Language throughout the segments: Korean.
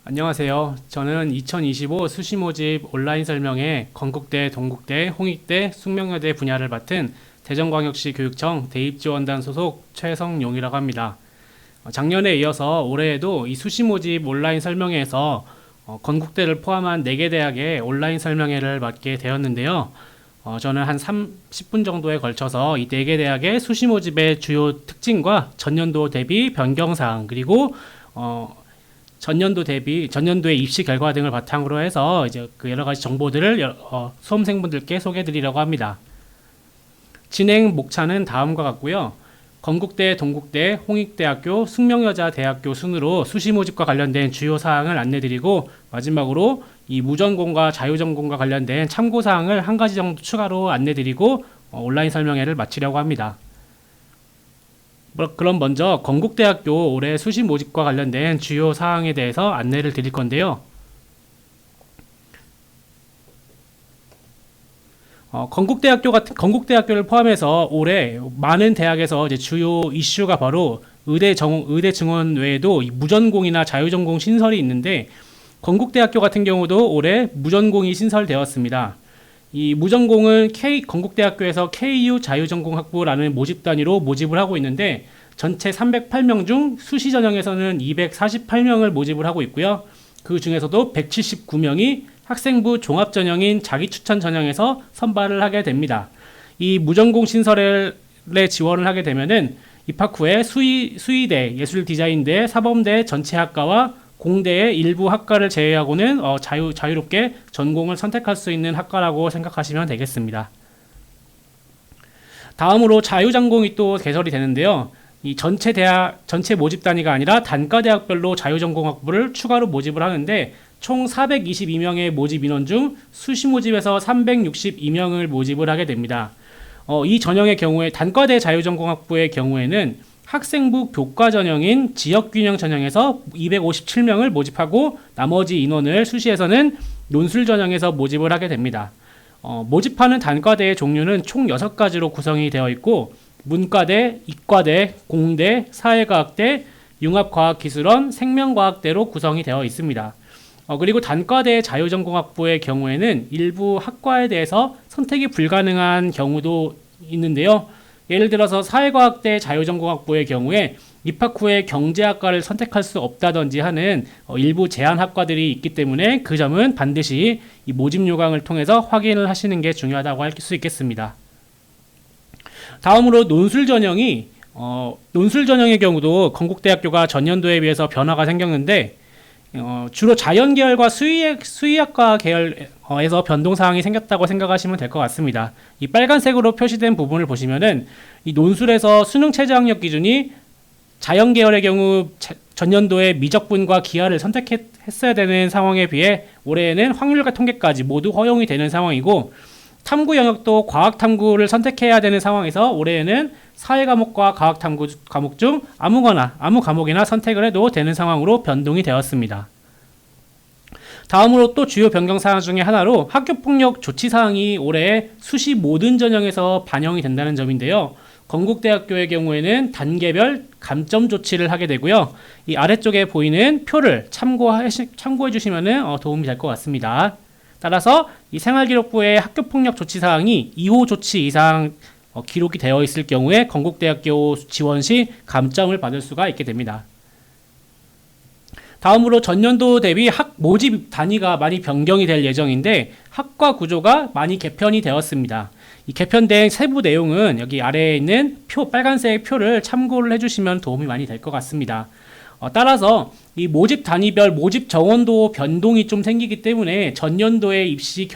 안녕하세요. 저는 2025 수시 모집 온라인 설명회 건국대, 동국대, 홍익대, 숙명여대 분야를 맡은 대전광역시 교육청 대입지원단 소속 최성용이라고 합니다. 작년에 이어서 올해에도 이 수시 모집 온라인 설명회에서 건국대를 포함한 4개 대학의 온라인 설명회를 맡게 되었는데요. 저는 한 30분 정도에 걸쳐서 이 4개 대학의 수시 모집의 주요 특징과 전년도 대비 변경사항, 그리고 전년도의 입시 결과 등을 바탕으로 해서 이제 그 여러 가지 정보들을 수험생분들께 소개해 드리려고 합니다. 진행 목차는 다음과 같고요. 건국대, 동국대, 홍익대학교, 숙명여자대학교 순으로 수시 모집과 관련된 주요 사항을 안내드리고, 마지막으로 이 무전공과 자유전공과 관련된 참고 사항을 한 가지 정도 추가로 안내드리고 온라인 설명회를 마치려고 합니다. 그럼 먼저 건국대학교 올해 수시 모집과 관련된 주요 사항에 대해서 안내를 드릴 건데요. 건국대학교를 포함해서 올해 많은 대학에서 이제 주요 이슈가 바로 의대 증원 외에도 무전공이나 자유전공 신설이 있는데, 건국대학교 같은 경우도 올해 무전공이 신설되었습니다. 이 무전공은 건국대학교에서 KU 자유전공학부라는 모집 단위로 모집을 하고 있는데, 전체 308명 중 수시 전형에서는 248명을 모집을 하고 있고요. 그 중에서도 179명이 학생부 종합 전형인 자기 추천 전형에서 선발을 하게 됩니다. 이 무전공 신설에 지원을 하게 되면은 입학 후에 수의대, 예술디자인대, 사범대 전체 학과와 공대의 일부 학과를 제외하고는 자유롭게 전공을 선택할 수 있는 학과라고 생각하시면 되겠습니다. 다음으로 자유전공이 또 개설이 되는데요. 이 전체 모집 단위가 아니라 단과대학별로 자유전공학부를 추가로 모집을 하는데, 총 422명의 모집 인원 중 수시 모집에서 362명을 모집을 하게 됩니다. 이 전형의 경우에 단과대 자유전공학부의 경우에는 학생부 교과 전형인 지역균형 전형에서 257명을 모집하고, 나머지 인원을 수시에서는 논술 전형에서 모집을 하게 됩니다. 모집하는 단과대의 종류는 총 6가지로 구성이 되어 있고, 문과대, 이과대, 공대, 사회과학대, 융합과학기술원, 생명과학대로 구성이 되어 있습니다. 그리고 단과대 자유전공학부의 경우에는 일부 학과에 대해서 선택이 불가능한 경우도 있는데요. 예를 들어서 사회과학대 자유전공학부의 경우에 입학 후에 경제학과를 선택할 수 없다든지 하는 일부 제한 학과들이 있기 때문에 그 점은 반드시 이 모집 요강을 통해서 확인을 하시는 게 중요하다고 할 수 있겠습니다. 다음으로 논술 전형의 경우도 건국대학교가 전년도에 비해서 변화가 생겼는데, 주로 자연계열과 수의학과 계열에서 변동사항이 생겼다고 생각하시면 될 것 같습니다. 이 빨간색으로 표시된 부분을 보시면은 이 논술에서 수능 최저학력 기준이 자연계열의 경우 전년도에 미적분과 기하를 선택했어야 되는 상황에 비해 올해에는 확률과 통계까지 모두 허용이 되는 상황이고, 탐구 영역도 과학탐구를 선택해야 되는 상황에서 올해에는 사회과목과 과학탐구 과목 중 아무 과목이나 선택을 해도 되는 상황으로 변동이 되었습니다. 다음으로 또 주요 변경사항 중에 하나로 학교폭력 조치사항이 올해 수시 모든 전형에서 반영이 된다는 점인데요. 건국대학교의 경우에는 단계별 감점 조치를 하게 되고요. 이 아래쪽에 보이는 표를 참고해 주시면 도움이 될 것 같습니다. 따라서 이 생활기록부의 학교폭력 조치사항이 2호 조치 이상 기록이 되어 있을 경우에 건국대학교 지원 시 감점을 받을 수가 있게 됩니다. 다음으로 전년도 대비 학 모집 단위가 많이 변경이 될 예정인데, 학과 구조가 많이 개편이 되었습니다. 이 개편된 세부 내용은 여기 아래에 있는 빨간색 표를 참고를 해주시면 도움이 많이 될 것 같습니다. 따라서 이 모집 단위별 모집 정원도 변동이 좀 생기기 때문에 전년도의 입시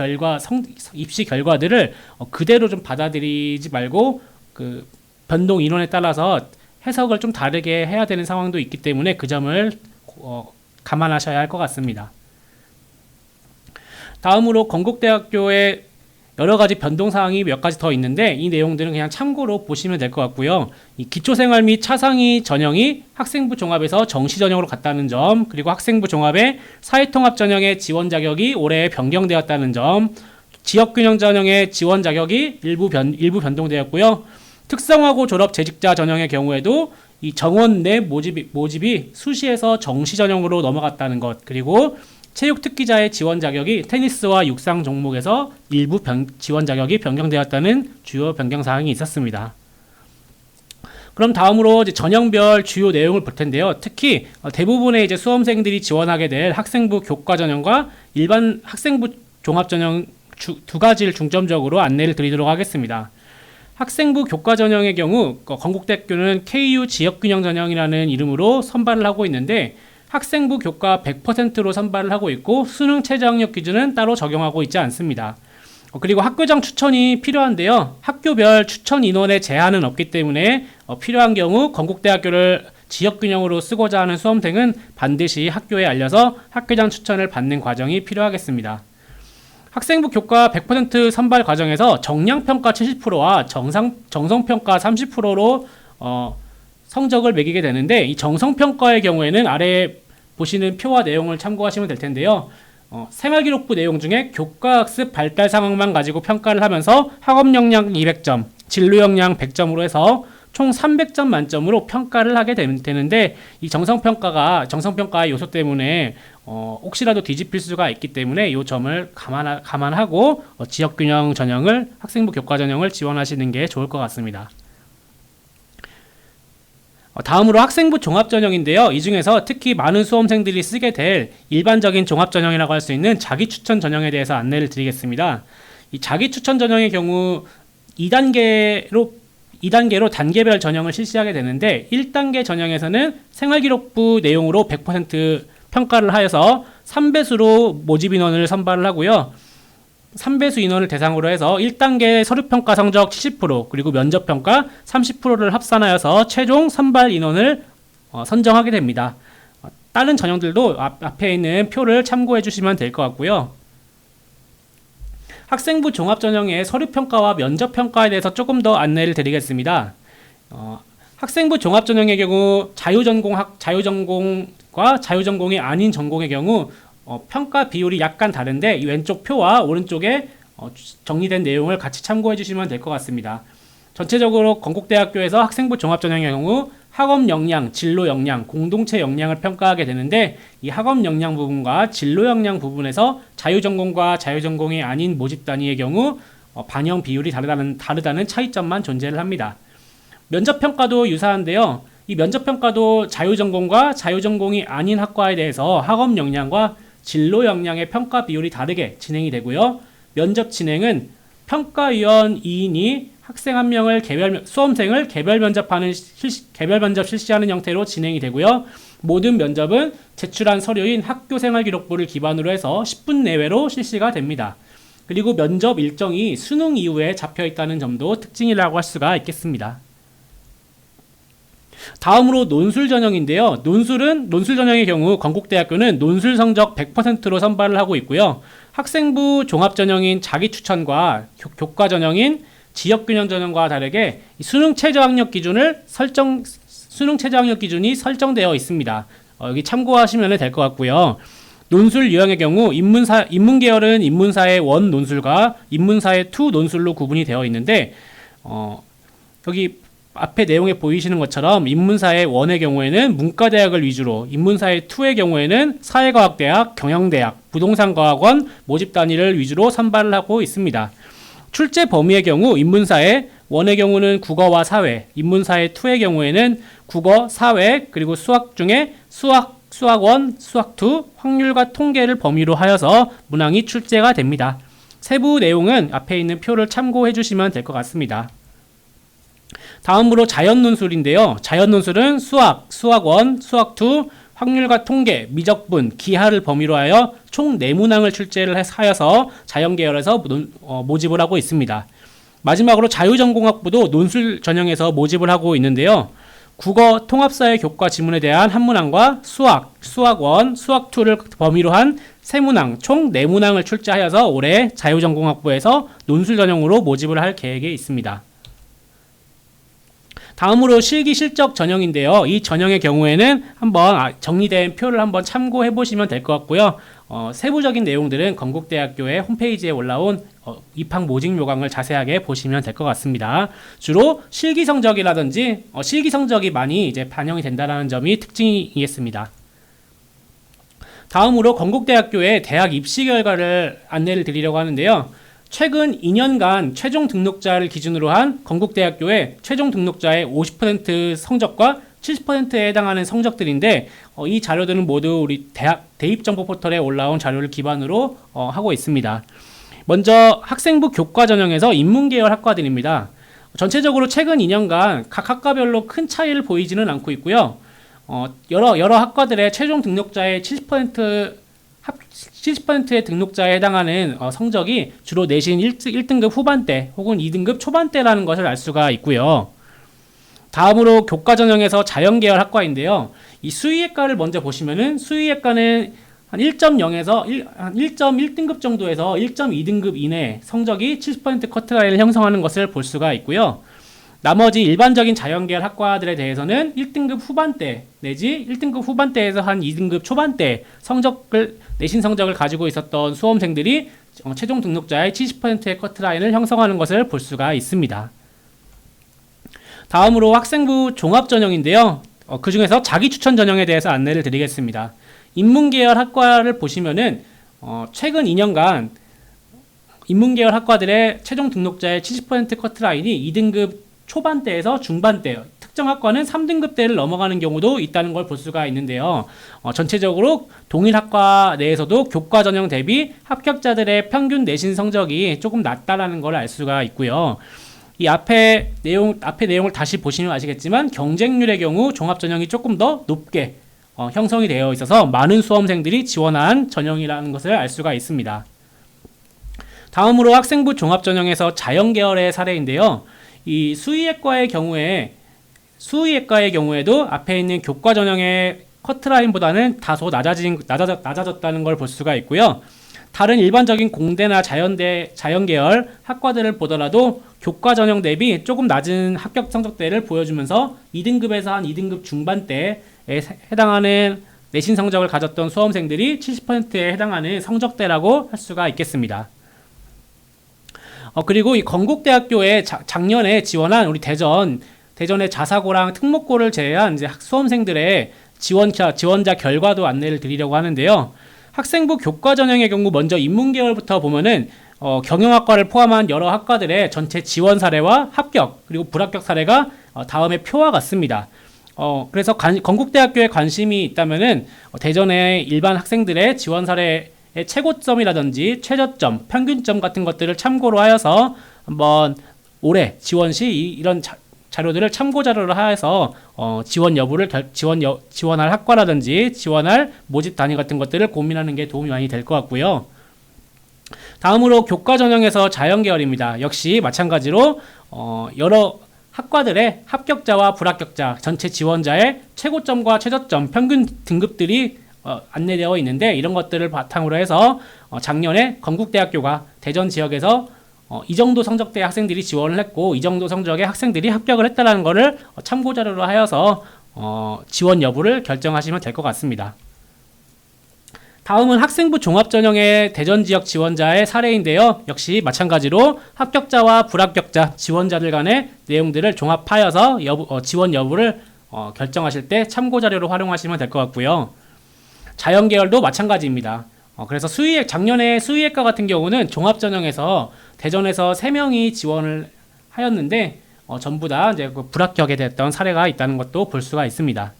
결과들을 그대로 좀 받아들이지 말고 그 변동 인원에 따라서 해석을 좀 다르게 해야 되는 상황도 있기 때문에 그 점을 감안하셔야 할 것 같습니다. 다음으로 건국대학교의 여러 가지 변동 사항이 몇 가지 더 있는데, 이 내용들은 그냥 참고로 보시면 될 것 같고요. 이 기초생활 및 차상위 전형이 학생부 종합에서 정시 전형으로 갔다는 점, 그리고 학생부 종합의 사회통합 전형의 지원 자격이 올해 변경되었다는 점, 지역균형 전형의 지원 자격이 일부 변동되었고요. 특성화고 졸업 재직자 전형의 경우에도 이 정원 내 모집이 수시에서 정시 전형으로 넘어갔다는 것, 그리고 체육 특기자의 지원 자격이 테니스와 육상 종목에서 일부 지원 자격이 변경되었다는 주요 변경 사항이 있었습니다. 그럼 다음으로 이제 전형별 주요 내용을 볼 텐데요. 특히 대부분의 이제 수험생들이 지원하게 될 학생부 교과 전형과 일반 학생부 종합 전형 두 가지를 중점적으로 안내를 드리도록 하겠습니다. 학생부 교과 전형의 경우 건국대학교는 KU 지역균형 전형이라는 이름으로 선발을 하고 있는데 학생부 교과 100%로 선발을 하고 있고 수능 최저학력 기준은 따로 적용하고 있지 않습니다. 그리고 학교장 추천이 필요한데요. 학교별 추천 인원의 제한은 없기 때문에 필요한 경우 건국대학교를 지역균형으로 쓰고자 하는 수험생은 반드시 학교에 알려서 학교장 추천을 받는 과정이 필요하겠습니다. 학생부 교과 100% 선발 과정에서 정량평가 70%와 정성평가 30%로 성적을 매기게 되는데 이 정성평가의 경우에는 아래 보시는 표와 내용을 참고하시면 될 텐데요. 생활기록부 내용 중에 교과학습 발달 상황만 가지고 평가를 하면서 학업 역량 200점, 진로 역량 100점으로 해서 총 300점 만점으로 평가를 하게 되는데 이 정성평가의 요소 때문에 혹시라도 뒤집힐 수가 있기 때문에 이 점을 감안하고 지역균형 전형을 학생부 교과 전형을 지원하시는 게 좋을 것 같습니다. 다음으로 학생부 종합전형인데요. 이 중에서 특히 많은 수험생들이 쓰게 될 일반적인 종합전형이라고 할 수 있는 자기추천 전형에 대해서 안내를 드리겠습니다. 이 자기추천 전형의 경우 2단계로 단계별 전형을 실시하게 되는데 1단계 전형에서는 생활기록부 내용으로 100% 평가를 하여서 3배수로 모집 인원을 선발을 하고요. 3배수 인원을 대상으로 해서 1단계 서류평가 성적 70% 그리고 면접평가 30%를 합산하여서 최종 선발 인원을 선정하게 됩니다. 다른 전형들도 앞에 있는 표를 참고해 주시면 될 것 같고요. 학생부 종합전형의 서류평가와 면접평가에 대해서 조금 더 안내를 드리겠습니다. 학생부 종합전형의 경우 자유전공과 자유전공이 아닌 전공의 경우 평가 비율이 약간 다른데 이 왼쪽 표와 오른쪽에 정리된 내용을 같이 참고해 주시면 될 것 같습니다. 전체적으로 건국대학교에서 학생부 종합전형의 경우 학업 역량, 진로 역량, 공동체 역량을 평가하게 되는데 이 학업 역량 부분과 진로 역량 부분에서 자유전공과 자유전공이 아닌 모집 단위의 경우 반영 비율이 다르다는 차이점만 존재를 합니다. 면접평가도 유사한데요. 이 면접평가도 자유전공과 자유전공이 아닌 학과에 대해서 학업 역량과 진로 역량의 평가 비율이 다르게 진행이 되고요. 면접 진행은 평가위원 2인이 학생 한 명을 수험생을 개별 면접 실시하는 형태로 진행이 되고요. 모든 면접은 제출한 서류인 학교생활기록부를 기반으로 해서 10분 내외로 실시가 됩니다. 그리고 면접 일정이 수능 이후에 잡혀 있다는 점도 특징이라고 할 수가 있겠습니다. 다음으로 논술 전형인데요. 논술 전형의 경우 건국대학교는 논술 성적 100%로 선발을 하고 있고요. 학생부 종합 전형인 자기추천과 교과 전형인 지역균형 전형과 다르게 수능 최저학력 기준이 설정되어 있습니다. 여기 참고하시면 될 것 같고요. 논술 유형의 경우 인문계열은 인문사의 원 논술과 인문사의 투 논술로 구분이 되어 있는데 여기 앞에 내용에 보이시는 것처럼 인문사의 원의 경우에는 문과대학을 위주로, 인문사의 투의 경우에는 사회과학대학, 경영대학, 부동산과학원 모집 단위를 위주로 선발을 하고 있습니다. 출제 범위의 경우 인문사의 원의 경우는 국어와 사회, 인문사의 투의 경우에는 국어, 사회, 그리고 수학 중에 수학원, 수학2, 확률과 통계를 범위로 하여서 문항이 출제가 됩니다. 세부 내용은 앞에 있는 표를 참고해 주시면 될 것 같습니다. 다음으로 자연논술인데요. 자연논술은 수학, 수학원, 수학2, 확률과 통계, 미적분, 기하를 범위로 하여 총 4문항을 출제를 하여서 자연계열에서 모집을 하고 있습니다. 마지막으로 자유전공학부도 논술 전형에서 모집을 하고 있는데요. 국어, 통합사회 교과 지문에 대한 한 문항과 수학, 수학원, 수학2를 범위로 한 3문항, 총 4문항을 출제하여서 올해 자유전공학부에서 논술 전형으로 모집을 할 계획이 있습니다. 다음으로 실기 실적 전형인데요. 이 전형의 경우에는 한번 정리된 표를 한번 참고해 보시면 될 것 같고요. 세부적인 내용들은 건국대학교의 홈페이지에 올라온 입학 모집 요강을 자세하게 보시면 될 것 같습니다. 주로 실기 성적이라든지 실기 성적이 많이 이제 반영이 된다는 점이 특징이겠습니다. 다음으로 건국대학교의 대학 입시 결과를 안내를 드리려고 하는데요. 최근 2년간 최종 등록자를 기준으로 한 건국대학교의 최종 등록자의 50% 성적과 70%에 해당하는 성적들인데 이 자료들은 모두 우리 대학 대입정보 포털에 올라온 자료를 기반으로 하고 있습니다. 먼저 학생부 교과 전형에서 인문계열 학과들입니다. 전체적으로 최근 2년간 각 학과별로 큰 차이를 보이지는 않고 있고요. 여러 학과들의 최종 등록자의 70%의 등록자에 해당하는 성적이 주로 내신 1등급 후반대 혹은 2등급 초반대라는 것을 알 수가 있고요. 다음으로 교과 전형에서 자연계열 학과인데요. 이 수의학과를 먼저 보시면은 수의학과는 한 1.0에서 1.1등급 정도에서 1.2등급 이내 성적이 70% 커트라인을 형성하는 것을 볼 수가 있고요. 나머지 일반적인 자연계열 학과들에 대해서는 1등급 후반대 내지 1등급 후반대에서 한 2등급 초반대 내신 성적을 가지고 있었던 수험생들이 최종 등록자의 70%의 커트라인을 형성하는 것을 볼 수가 있습니다. 다음으로 학생부 종합전형인데요. 그 중에서 자기추천 전형에 대해서 안내를 드리겠습니다. 인문계열 학과를 보시면은 최근 2년간 인문계열 학과들의 최종 등록자의 70% 커트라인이 2등급 초반대에서 중반대, 특정 학과는 3등급대를 넘어가는 경우도 있다는 걸 볼 수가 있는데요. 전체적으로 동일 학과 내에서도 교과 전형 대비 합격자들의 평균 내신 성적이 조금 낮다라는 걸 알 수가 있고요. 이 앞에 내용을 다시 보시면 아시겠지만 경쟁률의 경우 종합전형이 조금 더 높게 형성이 되어 있어서 많은 수험생들이 지원한 전형이라는 것을 알 수가 있습니다. 다음으로 학생부 종합전형에서 자연계열의 사례인데요. 이 수의학과의 경우에도 앞에 있는 교과 전형의 커트라인보다는 다소 낮아졌다는 걸 볼 수가 있고요. 다른 일반적인 공대나 자연계열 학과들을 보더라도 교과 전형 대비 조금 낮은 합격 성적대를 보여주면서 2등급에서 한 2등급 중반대에 해당하는 내신 성적을 가졌던 수험생들이 70%에 해당하는 성적대라고 할 수가 있겠습니다. 그리고 이 건국대학교에 작년에 지원한 우리 대전의 자사고랑 특목고를 제외한 이제 수험생들의 지원자 결과도 안내를 드리려고 하는데요. 학생부 교과 전형의 경우 먼저 인문계열부터 보면은 경영학과를 포함한 여러 학과들의 전체 지원 사례와 합격 그리고 불합격 사례가 다음에 표와 같습니다. 그래서 건국대학교에 관심이 있다면은 대전의 일반 학생들의 지원 사례 최고점이라든지 최저점, 평균점 같은 것들을 참고로 하여서 한번 올해 지원 시 이런 자료들을 참고 자료로 하여서 지원 여부를 지원할 학과라든지 지원할 모집 단위 같은 것들을 고민하는 게 도움이 많이 될 것 같고요. 다음으로 교과 전형에서 자연계열입니다. 역시 마찬가지로 여러 학과들의 합격자와 불합격자, 전체 지원자의 최고점과 최저점, 평균 등급들이 안내되어 있는데 이런 것들을 바탕으로 해서 작년에 건국대학교가 대전 지역에서 이 정도 성적대 학생들이 지원을 했고 이 정도 성적의 학생들이 합격을 했다는 것을 참고 자료로 하여서 지원 여부를 결정하시면 될 것 같습니다. 다음은 학생부 종합전형의 대전 지역 지원자의 사례인데요. 역시 마찬가지로 합격자와 불합격자 지원자들 간의 내용들을 종합하여서 지원 여부를 결정하실 때 참고 자료로 활용하시면 될 것 같고요. 자연계열도 마찬가지입니다. 그래서 작년에 수의학과 같은 경우는 종합전형에서 대전에서 3명이 지원을 하였는데 전부 다 이제 불합격이 됐던 사례가 있다는 것도 볼 수가 있습니다.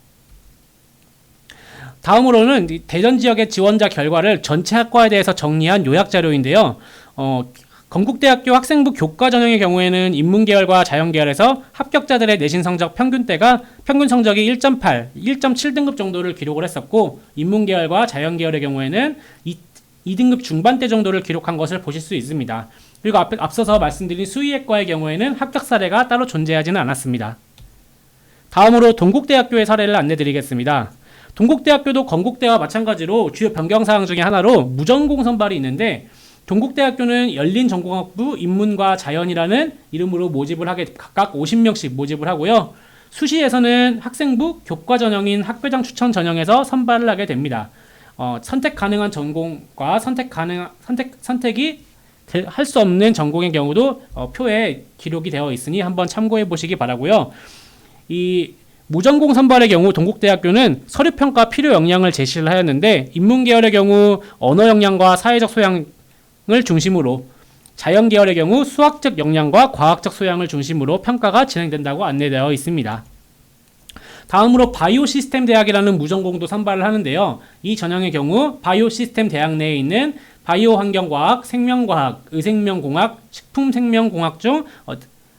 다음으로는 대전 지역의 지원자 결과를 전체 학과에 대해서 정리한 요약 자료인데요. 건국대학교 학생부 교과 전형의 경우에는 인문계열과 자연계열에서 합격자들의 내신 성적 평균 성적이 1.8, 1.7등급 정도를 기록을 했었고 인문계열과 자연계열의 경우에는 2등급 중반대 정도를 기록한 것을 보실 수 있습니다. 그리고 앞서서 말씀드린 수의학과의 경우에는 합격 사례가 따로 존재하지는 않았습니다. 다음으로 동국대학교의 사례를 안내드리겠습니다. 동국대학교도 건국대와 마찬가지로 주요 변경사항 중에 하나로 무전공 선발이 있는데 동국대학교는 열린전공학부 인문과 자연이라는 이름으로 모집을 하게 각각 50명씩 모집을 하고요. 수시에서는 학생부 교과 전형인 학교장 추천 전형에서 선발을 하게 됩니다. 선택 가능한 전공과 선택이 할 수 없는 전공의 경우도 표에 기록이 되어 있으니 한번 참고해 보시기 바라고요. 이 무전공 선발의 경우 동국대학교는 서류평가 필요 역량을 제시를 하였는데 인문계열의 경우 언어 역량과 사회적 소양을 중심으로, 자연계열의 경우 수학적 역량과 과학적 소양을 중심으로 평가가 진행된다고 안내되어 있습니다. 다음으로 바이오 시스템 대학이라는 무전공도 선발을 하는데요. 이 전형의 경우 바이오 시스템 대학 내에 있는 바이오 환경과학, 생명과학, 의생명공학, 식품생명공학 중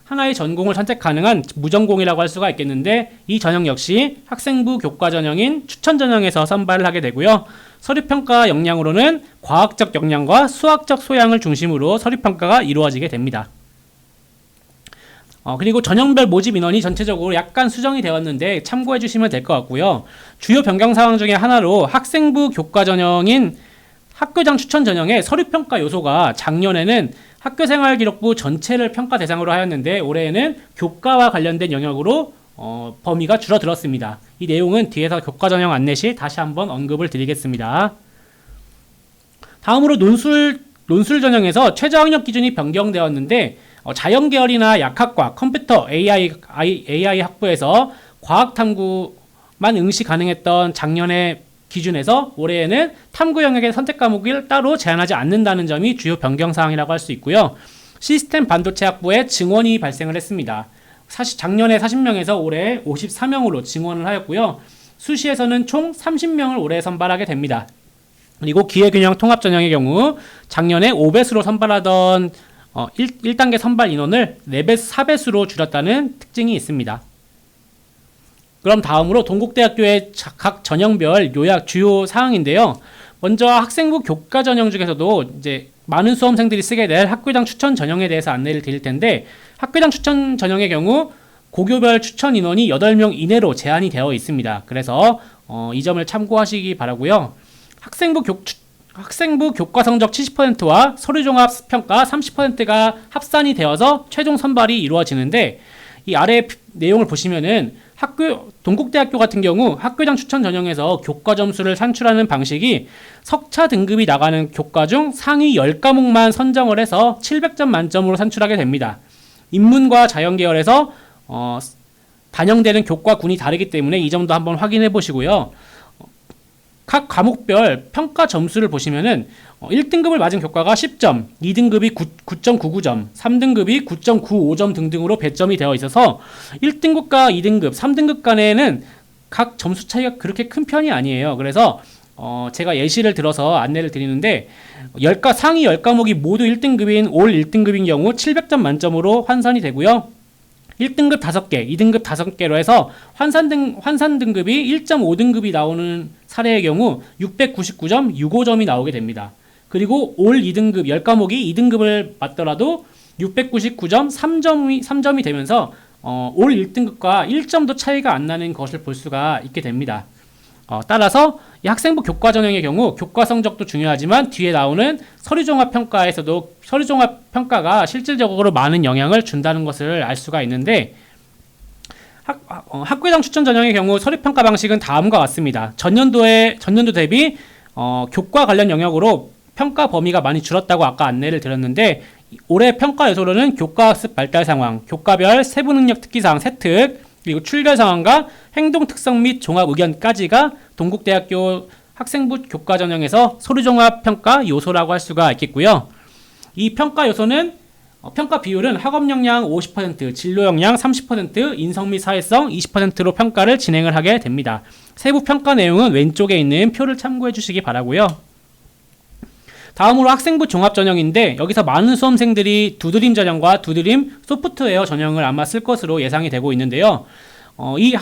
하나의 전공을 선택 가능한 무전공이라고 할 수가 있겠는데, 이 전형 역시 학생부 교과 전형인 추천 전형에서 선발을 하게 되고요. 서류평가 역량으로는 과학적 역량과 수학적 소양을 중심으로 서류평가가 이루어지게 됩니다. 그리고 전형별 모집 인원이 전체적으로 약간 수정이 되었는데 참고해 주시면 될 것 같고요. 주요 변경사항 중에 하나로 학생부 교과 전형인 학교장 추천 전형의 서류평가 요소가 작년에는 학교생활기록부 전체를 평가 대상으로 하였는데 올해에는 교과와 관련된 영역으로 범위가 줄어들었습니다. 이 내용은 뒤에서 교과 전형 안내 시 다시 한번 언급을 드리겠습니다. 다음으로 논술 전형에서 최저 학력 기준이 변경되었는데 자연계열이나 약학과, 컴퓨터, AI 학부에서 과학탐구만 응시 가능했던 작년의 기준에서 올해에는 탐구 영역의 선택 과목을 따로 제한하지 않는다는 점이 주요 변경사항이라고 할 수 있고요. 시스템 반도체 학부에 증원이 발생을 했습니다. 작년에 40명에서 올해 54명으로 증원을 하였고요. 수시에서는 총 30명을 올해 선발하게 됩니다. 그리고 기회균형 통합 전형의 경우 작년에 5배수로 선발하던 1단계 선발 인원을 4배수로 줄였다는 특징이 있습니다. 그럼 다음으로 동국대학교의 각 전형별 요약 주요 사항인데요. 먼저 학생부 교과 전형 중에서도 이제 많은 수험생들이 쓰게 될 학교장 추천 전형에 대해서 안내를 드릴 텐데, 학교장 추천 전형의 경우 고교별 추천 인원이 8명 이내로 제한이 되어 있습니다. 그래서 이 점을 참고하시기 바라고요. 학생부 교과 성적 70%와 서류종합 평가 30%가 합산이 되어서 최종 선발이 이루어지는데, 이 아래 내용을 보시면은 동국대학교 같은 경우 학교장 추천 전형에서 교과 점수를 산출하는 방식이 석차 등급이 나가는 교과 중 상위 10과목만 선정을 해서 700점 만점으로 산출하게 됩니다. 인문과 자연계열에서 반영되는 교과군이 다르기 때문에 이 점도 한번 확인해 보시고요. 각 과목별 평가 점수를 보시면은 1등급을 맞은 교과가 10점, 2등급이 9.99점, 3등급이 9.95점 등등으로 배점이 되어 있어서 1등급과 2등급, 3등급 간에는 각 점수 차이가 그렇게 큰 편이 아니에요. 그래서 제가 예시를 들어서 안내를 드리는데, 상위 10과목이 모두 1등급인 올 1등급인 경우 700점 만점으로 환산이 되고요. 1등급 5개, 2등급 5개로 해서 환산 등급이 1.5등급이 나오는 사례의 경우 699.65점이 나오게 됩니다. 그리고 올 2등급 10과목이 2등급을 맞더라도 699.3점이 되면서 올 1등급과 1점도 차이가 안 나는 것을 볼 수가 있게 됩니다. 따라서 이 학생부 교과 전형의 경우 교과 성적도 중요하지만 뒤에 나오는 서류종합 평가에서도 서류종합 평가가 실질적으로 많은 영향을 준다는 것을 알 수가 있는데, 학교장 추천 전형의 경우 서류평가 방식은 다음과 같습니다. 전년도 대비 교과 관련 영역으로 평가 범위가 많이 줄었다고 아까 안내를 드렸는데, 올해 평가 요소로는 교과학습 발달 상황, 교과별 세부 능력 특기사항 세특, 그리고 출결 상황과 행동 특성 및 종합 의견까지가 동국대학교 학생부 교과 전형에서 서류종합 평가 요소라고 할 수가 있겠고요. 이 평가 요소는 평가 비율은 학업 역량 50%, 진로 역량 30%, 인성 및 사회성 20%로 평가를 진행을 하게 됩니다. 세부 평가 내용은 왼쪽에 있는 표를 참고해 주시기 바라고요. 다음으로 학생부 종합 전형인데, 여기서 많은 수험생들이 두드림 전형과 두드림 소프트웨어 전형을 아마 쓸 것으로 예상이 되고 있는데요. 이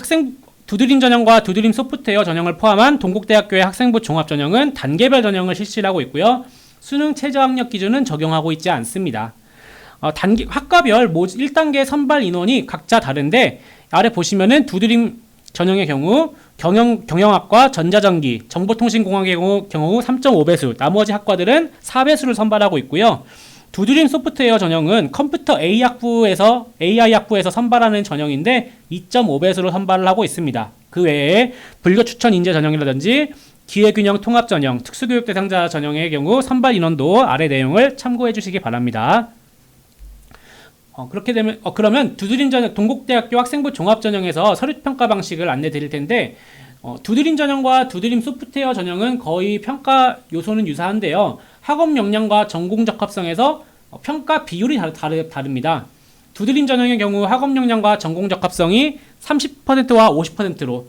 두드림 전형과 두드림 소프트웨어 전형을 포함한 동국대학교의 학생부 종합 전형은 단계별 전형을 실시를 하고 있고요. 수능 최저 학력 기준은 적용하고 있지 않습니다. 학과별 1단계 선발 인원이 각자 다른데, 아래 보시면은 두드림 전형의 경우 경영학과 전자전기, 정보통신공학의 경우 3.5배수, 나머지 학과들은 4배수를 선발하고 있고요. 두드림 소프트웨어 전형은 컴퓨터 AI 학부에서 선발하는 전형인데 2.5배수로 선발을 하고 있습니다. 그 외에 불교 추천 인재 전형이라든지 기회균형 통합 전형, 특수교육 대상자 전형의 경우 선발 인원도 아래 내용을 참고해 주시기 바랍니다. 그렇게 되면 그러면 두드림 전형 동국대학교 학생부 종합 전형에서 서류 평가 방식을 안내 드릴 텐데 두드림 전형과 두드림 소프트웨어 전형은 거의 평가 요소는 유사한데요. 학업 역량과 전공 적합성에서 평가 비율이 다릅니다. 두드림 전형의 경우 학업 역량과 전공 적합성이 30%와 50%로,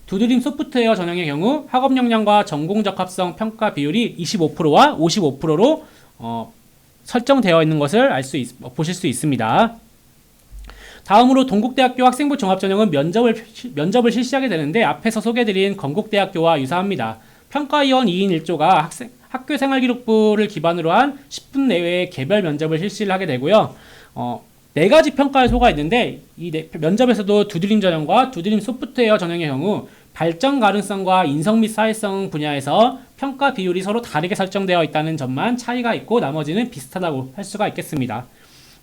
두드림 소프트웨어 전형의 경우 학업 역량과 전공 적합성 평가 비율이 25%와 55%로 설정되어 있는 것을 보실 수 있습니다. 다음으로 동국대학교 학생부 종합전형은 면접을 실시하게 되는데 앞에서 소개드린 건국대학교와 유사합니다. 평가위원 2인 1조가 학교생활기록부를 기반으로 한 10분 내외의 개별 면접을 실시를 하게 되고요. 4가지 평가 요소가 있는데 이 면접에서도 두드림 전형과 두드림 소프트웨어 전형의 경우 발전 가능성과 인성 및 사회성 분야에서 평가 비율이 서로 다르게 설정되어 있다는 점만 차이가 있고 나머지는 비슷하다고 할 수가 있겠습니다.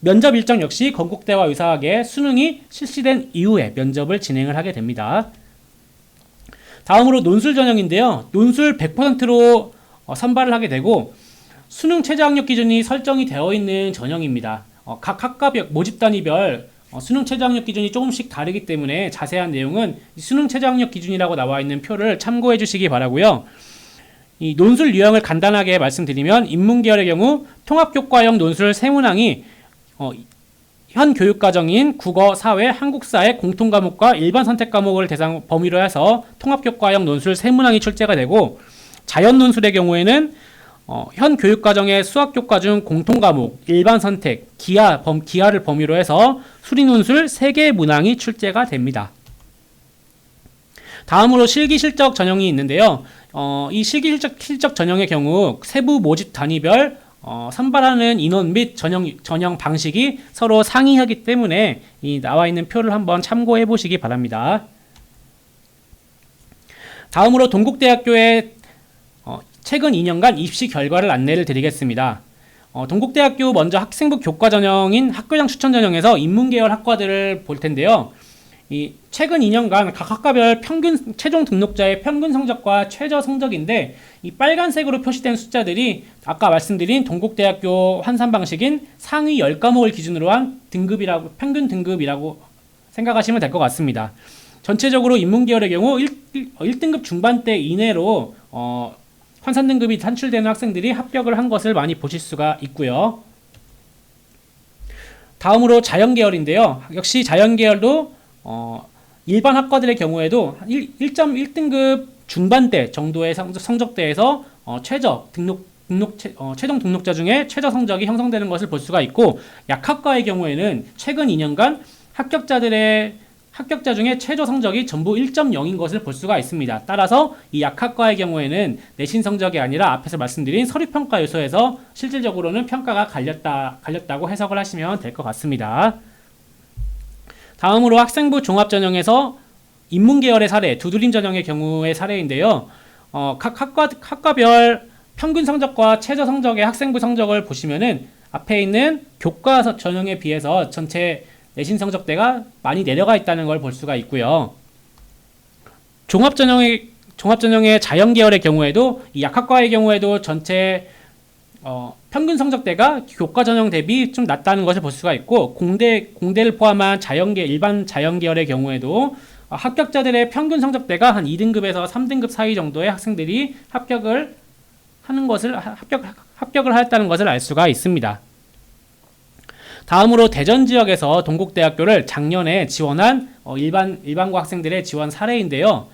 면접 일정 역시 건국대와 유사하게 수능이 실시된 이후에 면접을 진행을 하게 됩니다. 다음으로 논술 전형인데요. 논술 100%로 선발을 하게 되고 수능 최저학력 기준이 설정이 되어 있는 전형입니다. 각 학과 모집 단위별 수능 최저학력 기준이 조금씩 다르기 때문에 자세한 내용은 수능 최저학력 기준이라고 나와 있는 표를 참고해 주시기 바라고요. 이 논술 유형을 간단하게 말씀드리면 인문계열의 경우 통합교과형 논술 세문항이 현 교육과정인 국어, 사회, 한국사의 공통과목과 일반 선택 과목을 대상 범위로 해서 통합교과형 논술 세문항이 출제가 되고, 자연 논술의 경우에는 현 교육과정의 수학교과 중 공통과목, 일반 선택, 기하를 범위로 해서 수리논술 3개의 문항이 출제가 됩니다. 다음으로 실기실적 전형이 있는데요. 이 실기실적 전형의 경우 세부 모집 단위별 선발하는 인원 및 전형 방식이 서로 상이하기 때문에 이 나와 있는 표를 한번 참고해 보시기 바랍니다. 다음으로 동국대학교의 최근 2년간 입시 결과를 안내를 드리겠습니다. 동국대학교 먼저 학생부 교과 전형인 학교장 추천 전형에서 인문계열 학과들을 볼 텐데요. 이 최근 2년간 각 학과별 최종 등록자의 평균 성적과 최저 성적인데 이 빨간색으로 표시된 숫자들이 아까 말씀드린 동국대학교 환산 방식인 상위 10과목을 기준으로 한 평균 등급이라고 생각하시면 될 것 같습니다. 전체적으로 인문계열의 경우 1등급 중반대 이내로 환산 등급이 산출되는 학생들이 합격을 한 것을 많이 보실 수가 있고요. 다음으로 자연계열인데요. 역시 자연계열도 일반 학과들의 경우에도 1.1등급 중반대 정도의 성적대에서 최종 등록자 중에 최저 성적이 형성되는 것을 볼 수가 있고, 약학과의 경우에는 최근 2년간 합격자 중에 최저 성적이 전부 1.0인 것을 볼 수가 있습니다. 따라서 이 약학과의 경우에는 내신 성적이 아니라 앞에서 말씀드린 서류평가 요소에서 실질적으로는 평가가 갈렸다고 해석을 하시면 될 것 같습니다. 다음으로 학생부 종합전형에서 인문계열의 사례, 두드림 전형의 경우의 사례인데요. 각 학과별 평균 성적과 최저 성적의 학생부 성적을 보시면은 앞에 있는 교과 전형에 비해서 전체 내신 성적대가 많이 내려가 있다는 걸 볼 수가 있고요. 종합전형의 자연계열의 경우에도 이 약학과의 경우에도 전체 평균 성적대가 교과 전형 대비 좀 낮다는 것을 볼 수가 있고, 공대를 포함한 일반 자연계열의 경우에도 합격자들의 평균 성적대가 한 2등급에서 3등급 사이 정도의 학생들이 합격을 하였다는 것을 알 수가 있습니다. 다음으로 대전 지역에서 동국대학교를 작년에 지원한 일반고 학생들의 지원 사례인데요.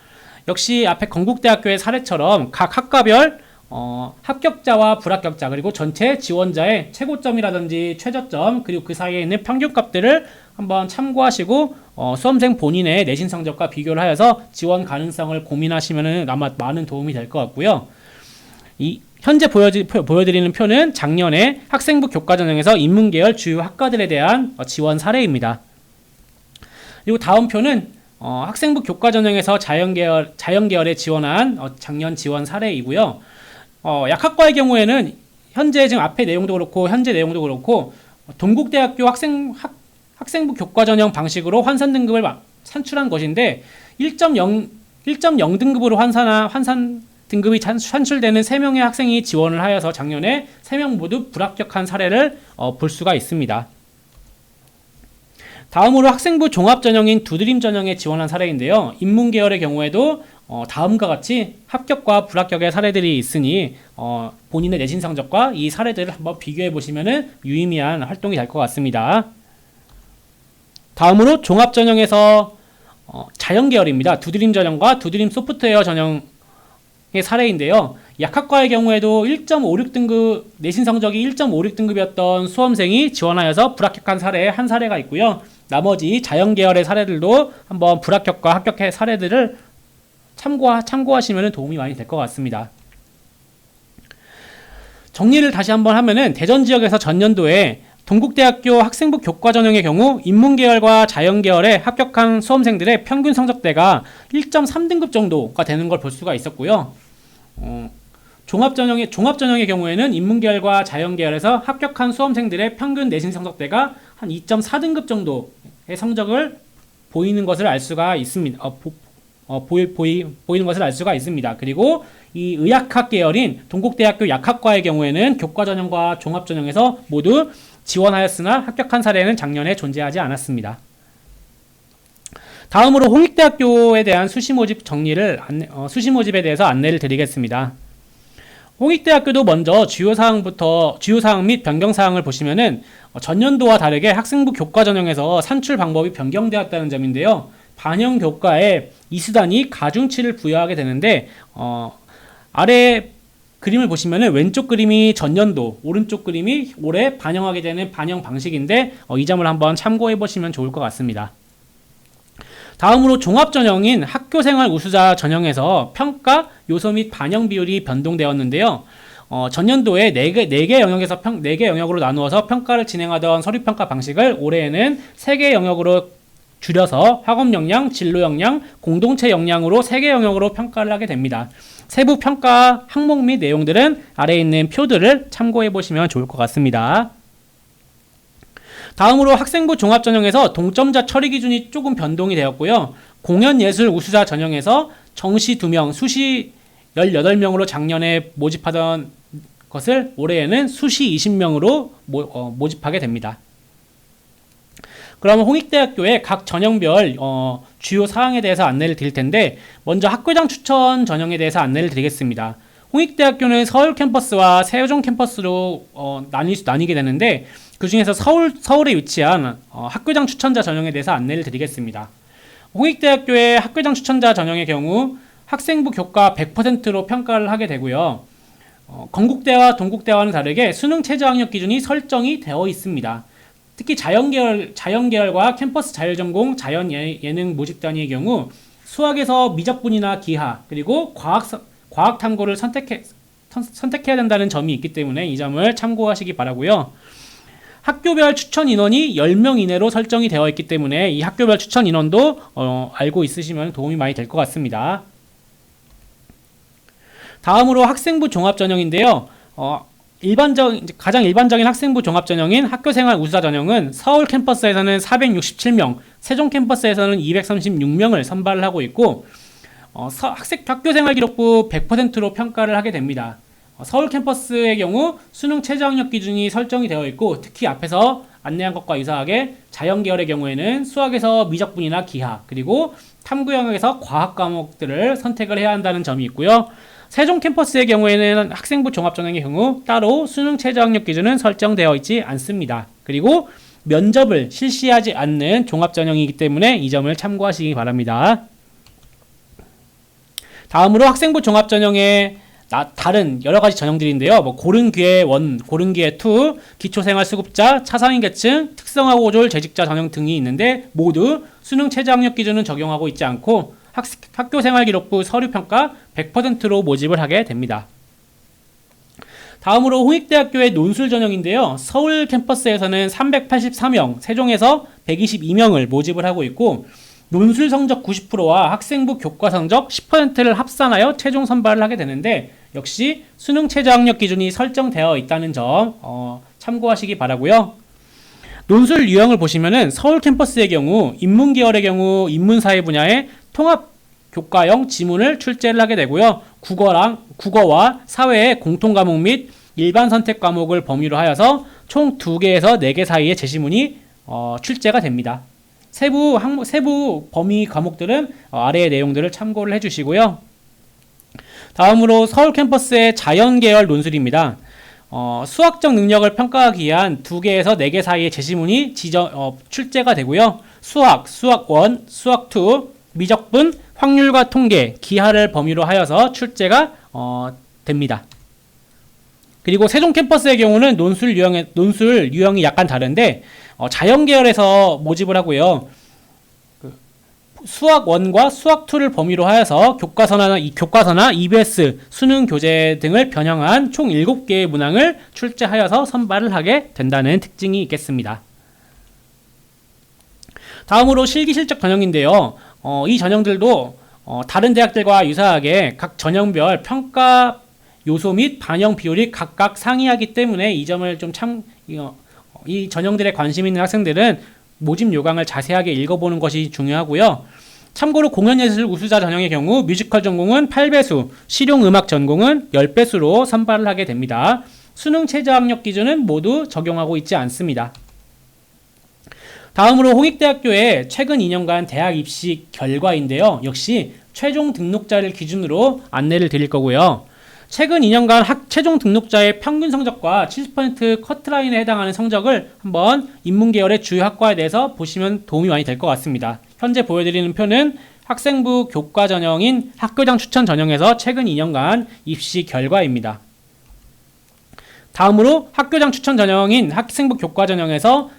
역시 앞에 건국대학교의 사례처럼 각 학과별 합격자와 불합격자 그리고 전체 지원자의 최고점이라든지 최저점 그리고 그 사이에 있는 평균값들을 한번 참고하시고 수험생 본인의 내신 성적과 비교를 하여서 지원 가능성을 고민하시면 아마 많은 도움이 될 것 같고요. 현재 보여드리는 표는 작년에 학생부 교과전형에서 인문계열 주요 학과들에 대한 지원 사례입니다. 그리고 다음 표는 학생부 교과 전형에서 자연계열에 지원한 작년 지원 사례이고요. 약학과의 경우에는 현재 지금 앞에 내용도 그렇고 현재 내용도 그렇고 동국대학교 학생부 교과 전형 방식으로 환산 등급을 산출한 것인데 1.0 등급으로 환산 등급이 산출되는 3명의 학생이 지원을 하여서 작년에 3명 모두 불합격한 사례를 볼 수가 있습니다. 다음으로 학생부 종합전형인 두드림 전형에 지원한 사례인데요. 인문계열의 경우에도 다음과 같이 합격과 불합격의 사례들이 있으니 본인의 내신 성적과 이 사례들을 한번 비교해 보시면 유의미한 활동이 될 것 같습니다. 다음으로 종합전형에서 자연계열입니다. 두드림 전형과 두드림 소프트웨어 전형의 사례인데요. 약학과의 경우에도 1.56등급 내신 성적이 1.56등급이었던 수험생이 지원하여서 불합격한 사례 한 사례가 있고요. 나머지 자연계열의 사례들도 한번 불합격과 합격의 사례들을 참고하시면 도움이 많이 될 것 같습니다. 정리를 다시 한번 하면은 대전 지역에서 전년도에 동국대학교 학생부 교과 전형의 경우 인문계열과 자연계열에 합격한 수험생들의 평균 성적대가 1.3등급 정도가 되는 걸 볼 수가 있었고요. 종합전형의 경우에는 인문계열과 자연계열에서 합격한 수험생들의 평균 내신 성적대가 한 2.4등급 정도의 성적을 보이는 것을 알 수가 있습니다. 보이는 것을 알 수가 있습니다. 그리고 이 의학학 계열인 동국대학교 약학과의 경우에는 교과전형과 종합전형에서 모두 지원하였으나 합격한 사례는 작년에 존재하지 않았습니다. 다음으로 홍익대학교에 대한 수시 모집에 대해서 안내를 드리겠습니다. 홍익대학교도 먼저 주요사항 및 변경사항을 보시면은 전년도와 다르게 학생부 교과 전형에서 산출 방법이 변경되었다는 점인데요. 반영 교과에 이수단위 가중치를 부여하게 되는데 아래 그림을 보시면은 왼쪽 그림이 전년도, 오른쪽 그림이 올해 반영하게 되는 반영 방식인데 이 점을 한번 참고해 보시면 좋을 것 같습니다. 다음으로 종합전형인 학교생활 우수자 전형에서 평가, 요소 및 반영 비율이 변동되었는데요. 전년도에 4개 영역으로 나누어서 평가를 진행하던 서류평가 방식을 올해에는 3개 영역으로 줄여서 학업 역량, 진로 역량, 공동체 역량으로 3개 영역으로 평가를 하게 됩니다. 세부 평가 항목 및 내용들은 아래에 있는 표들을 참고해 보시면 좋을 것 같습니다. 다음으로 학생부 종합전형에서 동점자 처리 기준이 조금 변동이 되었고요. 공연예술 우수자 전형에서 정시 2명, 수시 18명으로 작년에 모집하던 것을 올해에는 수시 20명으로 모집하게 됩니다. 그러면 홍익대학교의 각 전형별 주요 사항에 대해서 안내를 드릴 텐데 먼저 학교장 추천 전형에 대해서 안내를 드리겠습니다. 홍익대학교는 서울 캠퍼스와 세종 캠퍼스로 나뉘게 되는데 그 중에서 서울에 위치한 학교장 추천자 전형에 대해서 안내를 드리겠습니다. 홍익대학교의 학교장 추천자 전형의 경우 학생부 교과 100%로 평가를 하게 되고요. 건국대와 동국대와는 다르게 수능 최저학력 기준이 설정이 되어 있습니다. 특히 자연계열과 캠퍼스 자율전공 자연예능 모집단위의 경우 수학에서 미적분이나 기하 그리고 과학탐구를 선택해야 된다는 점이 있기 때문에 이 점을 참고하시기 바라고요. 학교별 추천 인원이 10명 이내로 설정이 되어 있기 때문에 이 학교별 추천 인원도 알고 있으시면 도움이 많이 될 것 같습니다. 다음으로 학생부 종합전형인데요. 가장 일반적인 학생부 종합전형인 학교생활 우수자 전형은 서울 캠퍼스에서는 467명, 세종 캠퍼스에서는 236명을 선발을 하고 있고 학교생활 기록부 100%로 평가를 하게 됩니다. 서울 캠퍼스의 경우 수능 최저학력 기준이 설정이 되어 있고 특히 앞에서 안내한 것과 유사하게 자연계열의 경우에는 수학에서 미적분이나 기하 그리고 탐구 영역에서 과학 과목들을 선택을 해야 한다는 점이 있고요. 세종 캠퍼스의 경우에는 학생부 종합전형의 경우 따로 수능 최저학력 기준은 설정되어 있지 않습니다. 그리고 면접을 실시하지 않는 종합전형이기 때문에 이 점을 참고하시기 바랍니다. 다음으로 학생부 종합전형의 다른 여러가지 전형들인데요. 고른기회 1, 고른기회 2, 기초생활수급자, 차상위계층, 특성화고졸 재직자 전형 등이 있는데 모두 수능 최저학력 기준은 적용하고 있지 않고 학교생활기록부 서류평가 100%로 모집을 하게 됩니다. 다음으로 홍익대학교의 논술 전형인데요. 서울 캠퍼스에서는 384명, 세종에서 122명을 모집을 하고 있고 논술 성적 90%와 학생부 교과 성적 10%를 합산하여 최종 선발을 하게 되는데 역시 수능 최저 학력 기준이 설정되어 있다는 점 참고하시기 바라고요. 논술 유형을 보시면은 서울 캠퍼스의 경우 인문계열의 경우 인문사회 분야의 통합 교과형 지문을 출제를 하게 되고요. 국어와 사회의 공통 과목 및 일반 선택 과목을 범위로 하여서 총 2개에서 4개 사이의 제시문이 출제가 됩니다. 세부 범위 과목들은 아래의 내용들을 참고를 해주시고요. 다음으로 서울 캠퍼스의 자연계열 논술입니다. 수학적 능력을 평가하기 위한 2개에서 4개 사이의 제시문이 출제가 되고요. 수학 1, 수학 2, 미적분, 확률과 통계, 기하를 범위로 하여서 출제가 됩니다. 그리고 세종 캠퍼스의 경우는 논술 유형이 약간 다른데 자연계열에서 모집을 하고요. 수학 1과 수학 2를 범위로 하여서 교과서나 EBS, 수능 교재 등을 변형한 총 7개의 문항을 출제하여서 선발을 하게 된다는 특징이 있겠습니다. 다음으로 실기실적 전형인데요. 이 전형들도 다른 대학들과 유사하게 각 전형별 평가 요소 및 반영 비율이 각각 상이하기 때문에 이 점을 이 전형들에 관심 있는 학생들은 모집 요강을 자세하게 읽어보는 것이 중요하고요. 참고로 공연예술 우수자 전형의 경우 뮤지컬 전공은 8배수, 실용음악 전공은 10배수로 선발을 하게 됩니다. 수능 최저 학력 기준은 모두 적용하고 있지 않습니다. 다음으로 홍익대학교의 최근 2년간 대학 입시 결과인데요. 역시 최종 등록자를 기준으로 안내를 드릴 거고요. 최근 2년간 최종 등록자의 평균 성적과 70% 커트라인에 해당하는 성적을 한번 인문계열의 주요 학과에 대해서 보시면 도움이 많이 될 것 같습니다. 현재 보여드리는 표는 학생부 교과 전형인 학교장 추천 전형에서 최근 2년간 입시 결과입니다. 다음으로 학교장 추천 전형인 학생부 교과 전형에서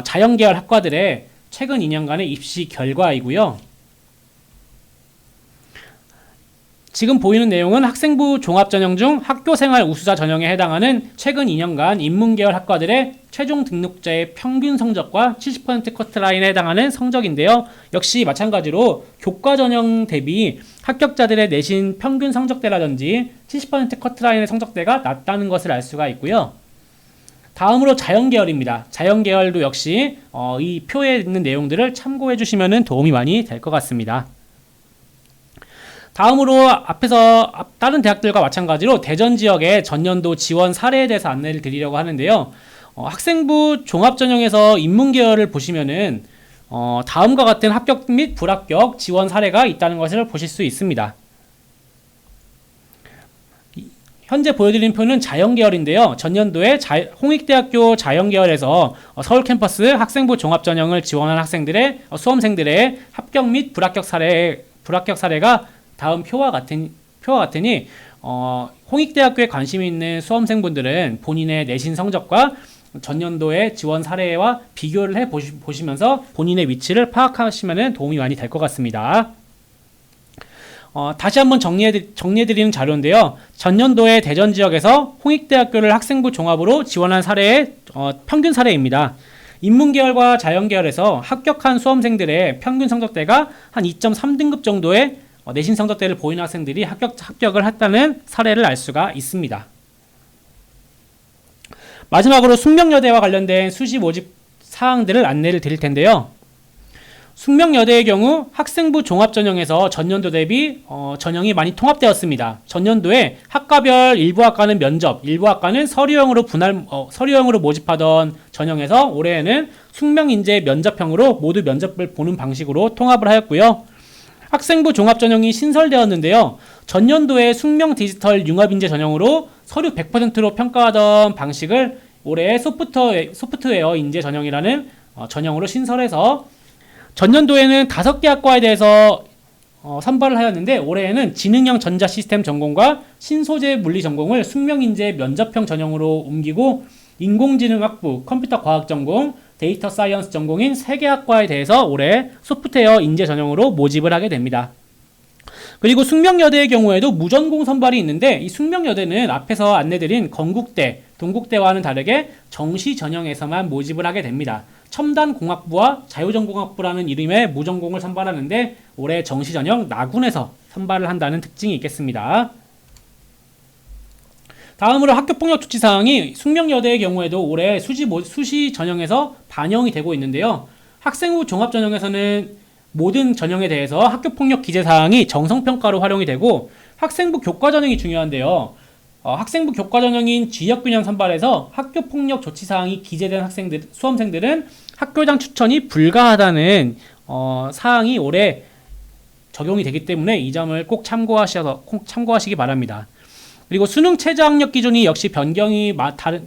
자연계열 학과들의 최근 2년간의 입시 결과이고요. 지금 보이는 내용은 학생부 종합전형 중 학교생활 우수자 전형에 해당하는 최근 2년간 인문계열 학과들의 최종 등록자의 평균 성적과 70% 커트라인에 해당하는 성적인데요. 역시 마찬가지로 교과 전형 대비 합격자들의 내신 평균 성적대라든지 70% 커트라인의 성적대가 낮다는 것을 알 수가 있고요. 다음으로 자연계열입니다. 자연계열도 역시 이 표에 있는 내용들을 참고해 주시면 도움이 많이 될 것 같습니다. 다음으로 앞에서 다른 대학들과 마찬가지로 대전 지역의 전년도 지원 사례에 대해서 안내를 드리려고 하는데요. 학생부 종합전형에서 인문계열을 보시면은 다음과 같은 합격 및 불합격 지원 사례가 있다는 것을 보실 수 있습니다. 현재 보여드린 표는 자연계열인데요. 전년도에 홍익대학교 자연계열에서 서울 캠퍼스 학생부 종합전형을 지원한 학생들의 수험생들의 합격 및 불합격 사례가 다음 표와 같으니 홍익대학교에 관심이 있는 수험생분들은 본인의 내신 성적과 전년도의 지원 사례와 비교를 해 보시면서 본인의 위치를 파악하시면 도움이 많이 될 것 같습니다. 다시 한번 정리해드리는 자료인데요. 전년도의 대전 지역에서 홍익대학교를 학생부 종합으로 지원한 사례의 평균 사례입니다. 인문계열과 자연계열에서 합격한 수험생들의 평균 성적대가 한 2.3등급 정도의 내신 성적대를 보이는 학생들이 합격을 했다는 사례를 알 수가 있습니다. 마지막으로 숙명여대와 관련된 수시 모집 사항들을 안내를 드릴 텐데요. 숙명여대의 경우 학생부 종합전형에서 전년도 대비 전형이 많이 통합되었습니다. 전년도에 학과별 일부 학과는 면접, 일부 학과는 서류형으로 모집하던 전형에서 올해에는 숙명인재 면접형으로 모두 면접을 보는 방식으로 통합을 하였고요. 학생부 종합전형이 신설되었는데요. 전년도에 숙명 디지털 융합인재 전형으로 서류 100%로 평가하던 방식을 올해 소프트웨어 인재 전형이라는 전형으로 신설해서 전년도에는 5개 학과에 대해서 선발을 하였는데 올해에는 지능형 전자시스템 전공과 신소재 물리 전공을 숙명인재 면접형 전형으로 옮기고 인공지능학부, 컴퓨터과학 전공, 데이터 사이언스 전공인 3개 학과에 대해서 올해 소프트웨어 인재 전형으로 모집을 하게 됩니다. 그리고 숙명여대의 경우에도 무전공 선발이 있는데 이 숙명여대는 앞에서 안내드린 건국대, 동국대와는 다르게 정시 전형에서만 모집을 하게 됩니다. 첨단공학부와 자유전공학부라는 이름의 무전공을 선발하는데 올해 정시 전형 나군에서 선발을 한다는 특징이 있겠습니다. 다음으로 학교폭력 조치사항이 숙명여대의 경우에도 올해 수시 전형에서 반영이 되고 있는데요. 학생부 종합전형에서는 모든 전형에 대해서 학교폭력 기재사항이 정성평가로 활용이 되고 학생부 교과전형이 중요한데요. 학생부 교과전형인 지역균형 선발에서 학교폭력 조치사항이 기재된 수험생들은 학교장 추천이 불가하다는 사항이 올해 적용이 되기 때문에 이 점을 꼭 참고하시기 바랍니다. 그리고 수능 최저학력 기준이 역시 변경이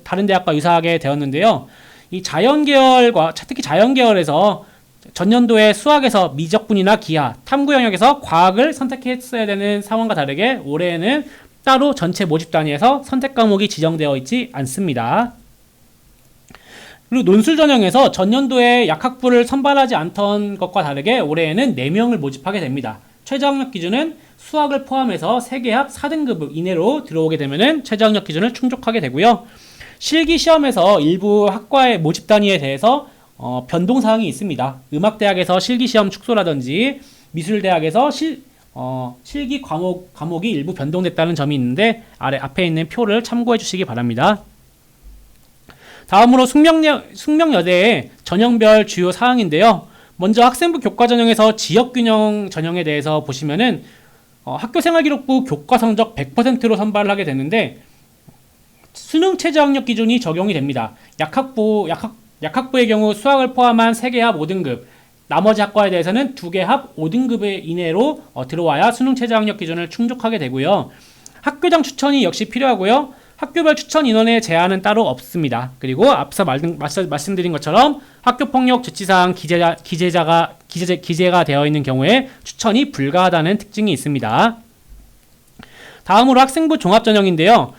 다른 대학과 유사하게 되었는데요. 이 자연계열과 특히 자연계열에서 전년도에 수학에서 미적분이나 기하, 탐구 영역에서 과학을 선택했어야 되는 상황과 다르게 올해에는 따로 전체 모집 단위에서 선택 과목이 지정되어 있지 않습니다. 그리고 논술 전형에서 전년도에 약학부를 선발하지 않던 것과 다르게 올해에는 4명을 모집하게 됩니다. 최저학력 기준은 수학을 포함해서 세계합 4등급 이내로 들어오게 되면 최저학력 기준을 충족하게 되고요. 실기시험에서 일부 학과의 모집 단위에 대해서 변동사항이 있습니다. 음악대학에서 실기시험 축소라든지 미술대학에서 실기 과목이 일부 변동됐다는 점이 있는데 앞에 있는 표를 참고해 주시기 바랍니다. 다음으로 숙명여대의 전형별 주요 사항인데요. 먼저 학생부 교과전형에서 지역균형 전형에 대해서 보시면은 학교생활기록부 교과성적 100%로 선발을 하게 되는데 수능 최저학력 기준이 적용이 됩니다. 약학부의 경우 수학을 포함한 3개 합 5등급, 나머지 학과에 대해서는 2개 합 5등급 이내로 들어와야 수능 최저학력 기준을 충족하게 되고요. 학교장 추천이 역시 필요하고요. 학교별 추천 인원의 제한은 따로 없습니다. 그리고 앞서 말씀드린 것처럼 학교폭력 조치사항 기재가 되어 있는 경우에 추천이 불가하다는 특징이 있습니다. 다음으로 학생부 종합전형인데요.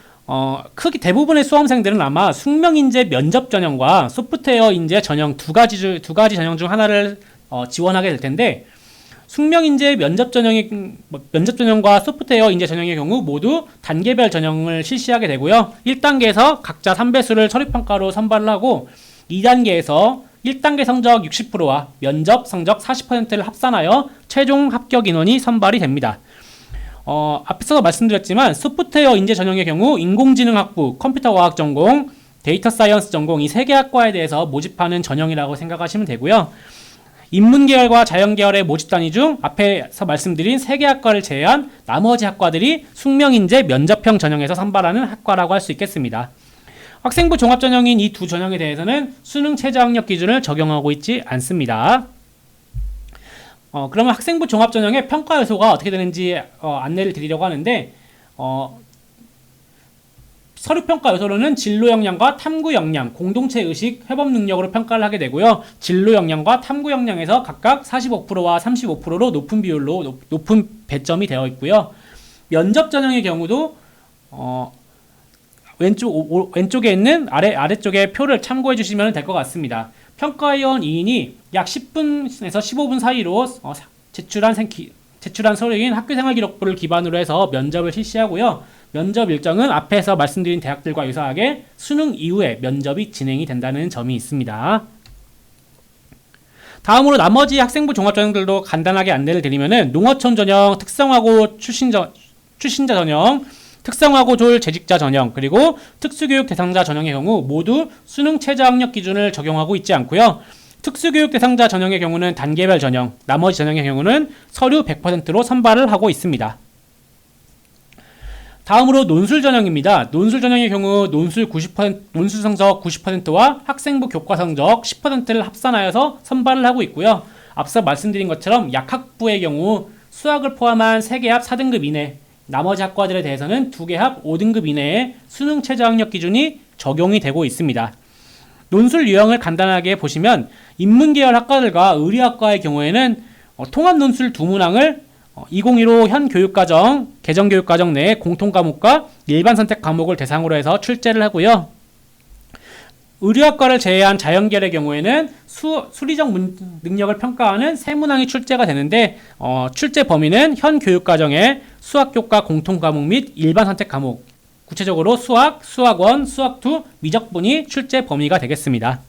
크게 대부분의 수험생들은 아마 숙명인재 면접전형과 소프트웨어 인재 전형 두 가지 전형 중 하나를 지원하게 될 텐데 숙명인재 면접전형과 소프트웨어 인재 전형의 경우 모두 단계별 전형을 실시하게 되고요. 1단계에서 각자 3배수를 서류평가로 선발을 하고 2단계에서 1단계 성적 60%와 면접 성적 40%를 합산하여 최종 합격 인원이 선발이 됩니다. 앞에서 말씀드렸지만 소프트웨어 인재 전형의 경우 인공지능학부, 컴퓨터과학 전공, 데이터 사이언스 전공 이 3개 학과에 대해서 모집하는 전형이라고 생각하시면 되고요. 인문계열과 자연계열의 모집 단위 중 앞에서 말씀드린 3개 학과를 제외한 나머지 학과들이 숙명인재 면접형 전형에서 선발하는 학과라고 할 수 있겠습니다. 학생부 종합전형인 이 두 전형에 대해서는 수능 최저학력 기준을 적용하고 있지 않습니다. 그러면 학생부 종합전형의 평가 요소가 어떻게 되는지 안내를 드리려고 하는데 서류평가 요소로는 진로 역량과 탐구 역량, 공동체 의식, 회복 능력으로 평가를 하게 되고요. 진로 역량과 탐구 역량에서 각각 45%와 35%로 높은 비율로 높은 배점이 되어 있고요. 면접 전형의 경우도 왼쪽에 있는 아래쪽에 표를 참고해 주시면 될 것 같습니다. 평가위원 2인이 약 10분에서 15분 사이로 제출한 서류인 학교생활기록부를 기반으로 해서 면접을 실시하고요. 면접 일정은 앞에서 말씀드린 대학들과 유사하게 수능 이후에 면접이 진행이 된다는 점이 있습니다. 다음으로 나머지 학생부 종합전형들도 간단하게 안내를 드리면은 농어촌 전형, 특성화고 출신자 전형, 특성화고 졸 재직자 전형, 그리고 특수교육 대상자 전형의 경우 모두 수능 최저학력 기준을 적용하고 있지 않고요. 특수교육 대상자 전형의 경우는 단계별 전형, 나머지 전형의 경우는 서류 100%로 선발을 하고 있습니다. 다음으로 논술 전형입니다. 논술 전형의 경우 논술 성적 90%와 학생부 교과 성적 10%를 합산하여서 선발을 하고 있고요. 앞서 말씀드린 것처럼 약학부의 경우 수학을 포함한 3개 합 4등급 이내, 나머지 학과들에 대해서는 2개 합 5등급 이내에 수능 최저학력 기준이 적용이 되고 있습니다. 논술 유형을 간단하게 보시면 인문계열 학과들과 의료학과의 경우에는 통합 논술 두 문항을 2015 현 교육과정, 개정교육과정 내 공통과목과 일반 선택 과목을 대상으로 해서 출제를 하고요. 의료학과를 제외한 자연계열의 경우에는 수리적 능력을 평가하는 세 문항이 출제가 되는데 출제 범위는 현 교육과정의 수학교과 공통과목 및 일반 선택 과목, 구체적으로 수학, 수학원, 수학2, 미적분이 출제 범위가 되겠습니다.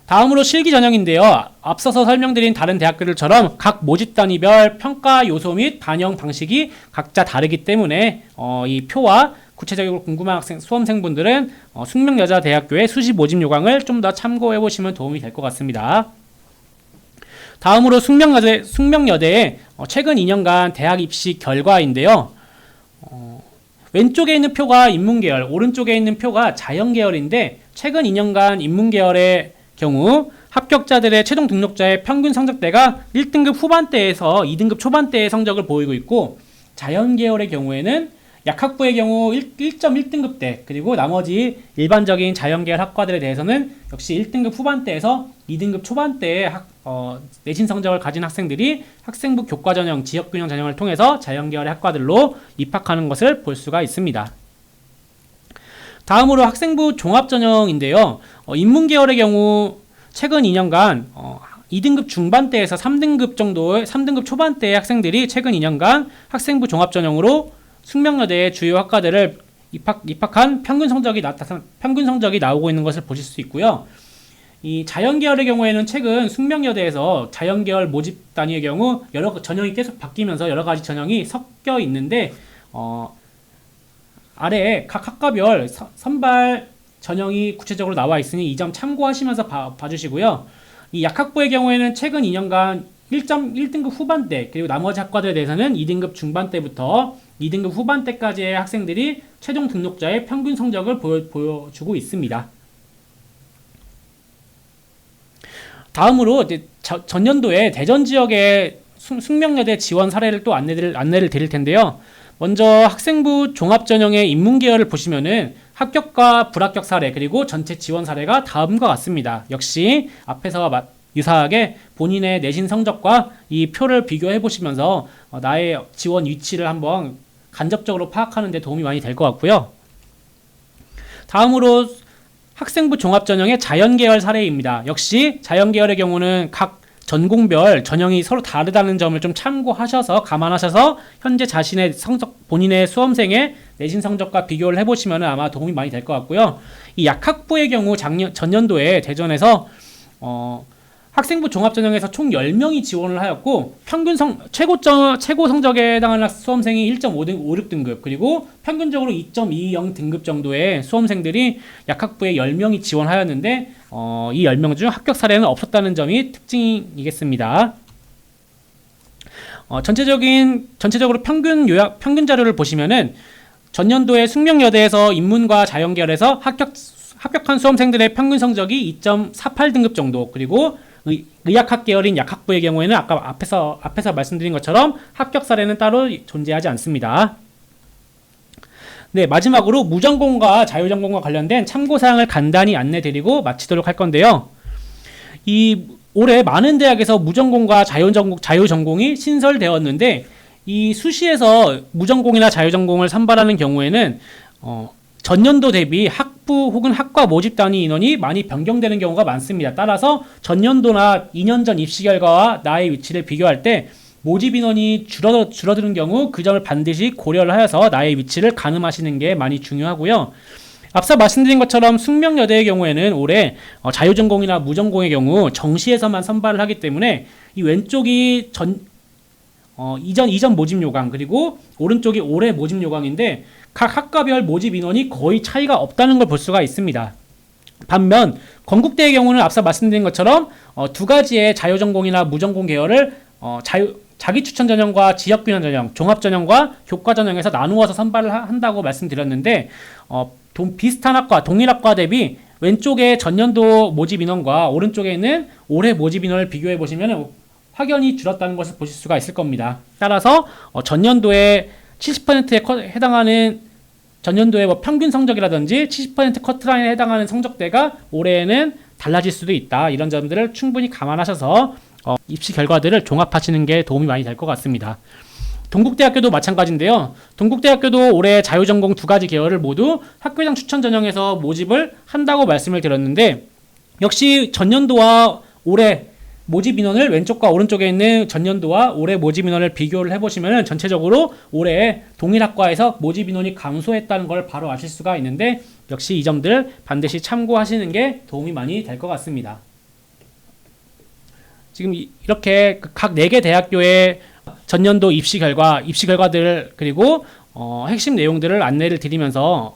다음으로 실기 전형인데요. 앞서서 설명드린 다른 대학교들처럼 각 모집 단위별 평가 요소 및 반영 방식이 각자 다르기 때문에 이 표와 구체적으로 궁금한 수험생분들은 숙명여자대학교의 수시 모집 요강을 좀 더 참고해 보시면 도움이 될 것 같습니다. 다음으로 숙명여대의 최근 2년간 대학 입시 결과인데요. 왼쪽에 있는 표가 인문계열, 오른쪽에 있는 표가 자연계열인데 최근 2년간 인문계열의 경우 합격자들의 최종 등록자의 평균 성적대가 1등급 후반대에서 2등급 초반대의 성적을 보이고 있고, 자연계열의 경우에는 약학부의 경우 1.1등급대, 그리고 나머지 일반적인 자연계열 학과들에 대해서는 역시 1등급 후반대에서 2등급 초반대의 내신 성적을 가진 학생들이 학생부 교과전형, 지역균형 전형을 통해서 자연계열의 학과들로 입학하는 것을 볼 수가 있습니다. 다음으로 학생부 종합전형인데요. 인문계열의 경우 최근 2년간 2등급 중반대에서 3등급 정도의 3등급 초반대의 학생들이 최근 2년간 학생부 종합전형으로 숙명여대의 주요 학과들을 입학한 평균 성적이 나오고 있는 것을 보실 수 있고요. 이 자연계열의 경우에는 최근 숙명여대에서 자연계열 모집 단위의 경우 여러 전형이 계속 바뀌면서 여러 가지 전형이 섞여 있는데 아래에 각 학과별 선발 전형이 구체적으로 나와 있으니 이 점 참고하시면서 봐주시고요. 이 약학부의 경우에는 최근 2년간 1.1등급 후반대, 그리고 나머지 학과들에 대해서는 2등급 중반대부터 2등급 후반대까지의 학생들이 최종 등록자의 평균 성적을 보여주고 있습니다. 다음으로 이제 전년도에 대전 지역의 숙명여대 지원 사례를 또 안내를 드릴 텐데요. 먼저 학생부 종합전형의 인문계열을 보시면은 합격과 불합격 사례, 그리고 전체 지원 사례가 다음과 같습니다. 역시 앞에서와 유사하게 본인의 내신 성적과 이 표를 비교해 보시면서 나의 지원 위치를 한번 간접적으로 파악하는 데 도움이 많이 될 것 같고요. 다음으로 학생부 종합전형의 자연계열 사례입니다. 역시 자연계열의 경우는 각 전공별 전형이 서로 다르다는 점을 좀 감안하셔서 현재 자신의 성적, 본인의 수험생의 내신 성적과 비교를 해보시면 아마 도움이 많이 될 것 같고요. 이 약학부의 경우 전년도에 대전에서 학생부 종합전형에서 총 10명이 지원을 하였고, 최고 성적에 해당하는 수험생이 1.56등급, 그리고 평균적으로 2.20 등급 정도의 수험생들이 약학부에 10명이 지원하였는데 이 10명 중 합격 사례는 없었다는 점이 특징이겠습니다. 전체적으로 평균 자료를 보시면은 전년도에 숙명여대에서 인문과 자연계열에서 합격한 수험생들의 평균 성적이 2.48등급 정도, 그리고 의학학 계열인 약학부의 경우에는 아까 앞에서 말씀드린 것처럼 합격 사례는 따로 존재하지 않습니다. 네, 마지막으로 무전공과 자유전공과 관련된 참고사항을 간단히 안내드리고 마치도록 할 건데요. 올해 많은 대학에서 무전공과 자유전공이 신설되었는데, 이 수시에서 무전공이나 자유전공을 선발하는 경우에는 전년도 대비 학부 혹은 학과 모집 단위 인원이 많이 변경되는 경우가 많습니다. 따라서 전년도나 2년 전 입시 결과와 나의 위치를 비교할 때 모집 인원이 줄어드는 경우 그 점을 반드시 고려를 하여서 나의 위치를 가늠하시는 게 많이 중요하고요. 앞서 말씀드린 것처럼 숙명여대의 경우에는 올해 자유전공이나 무전공의 경우 정시에서만 선발을 하기 때문에 이 왼쪽이 이전 모집 요강, 그리고 오른쪽이 올해 모집 요강인데 각 학과별 모집 인원이 거의 차이가 없다는 걸 볼 수가 있습니다. 반면 건국대의 경우는 앞서 말씀드린 것처럼 두 가지의 자유전공이나 무전공 계열을 자기추천 전형과 지역균형 전형, 종합전형과 교과전형에서 나누어서 선발을 한다고 말씀드렸는데 비슷한 학과, 동일 학과 대비 왼쪽에 전년도 모집 인원과 오른쪽에 있는 올해 모집 인원을 비교해 보시면 확연히 줄었다는 것을 보실 수가 있을 겁니다. 따라서 전년도에 70%에 해당하는 전년도의 평균 성적이라든지 70% 커트라인에 해당하는 성적대가 올해에는 달라질 수도 있다. 이런 점들을 충분히 감안하셔서 입시 결과들을 종합하시는 게 도움이 많이 될 것 같습니다. 동국대학교도 마찬가지인데요. 동국대학교도 올해 자유전공 두 가지 계열을 모두 학교장 추천 전형에서 모집을 한다고 말씀을 드렸는데, 역시 전년도와 올해 모집 인원을 왼쪽과 오른쪽에 있는 전년도와 올해 모집 인원을 비교를 해보시면 전체적으로 올해 동일 학과에서 모집 인원이 감소했다는 걸 바로 아실 수가 있는데, 역시 이 점들 반드시 참고하시는 게 도움이 많이 될 것 같습니다. 지금 이렇게 각 4개 대학교의 전년도 입시 결과들 그리고 핵심 내용들을 안내를 드리면서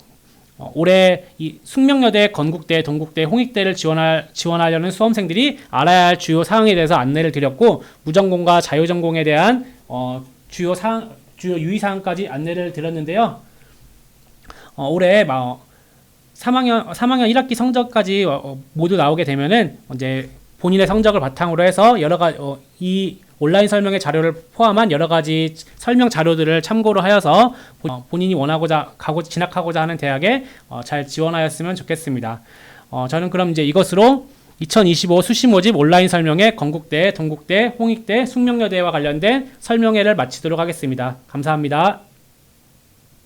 올해 이 숙명여대, 건국대, 동국대, 홍익대를 지원하려는 수험생들이 알아야 할 주요 사항에 대해서 안내를 드렸고 무전공과 자유전공에 대한 주요 유의사항까지 안내를 드렸는데요. 올해 3학년 1학기 성적까지 모두 나오게 되면은 이제 본인의 성적을 바탕으로 해서 여러 가지 이 온라인 설명의 자료를 포함한 여러 가지 설명 자료들을 참고로 하여서 본인이 원하고자 진학하고자 하는 대학에 잘 지원하였으면 좋겠습니다. 저는 그럼 이제 이것으로 2025 수시 모집 온라인 설명회 건국대, 동국대, 홍익대, 숙명여대와 관련된 설명회를 마치도록 하겠습니다. 감사합니다.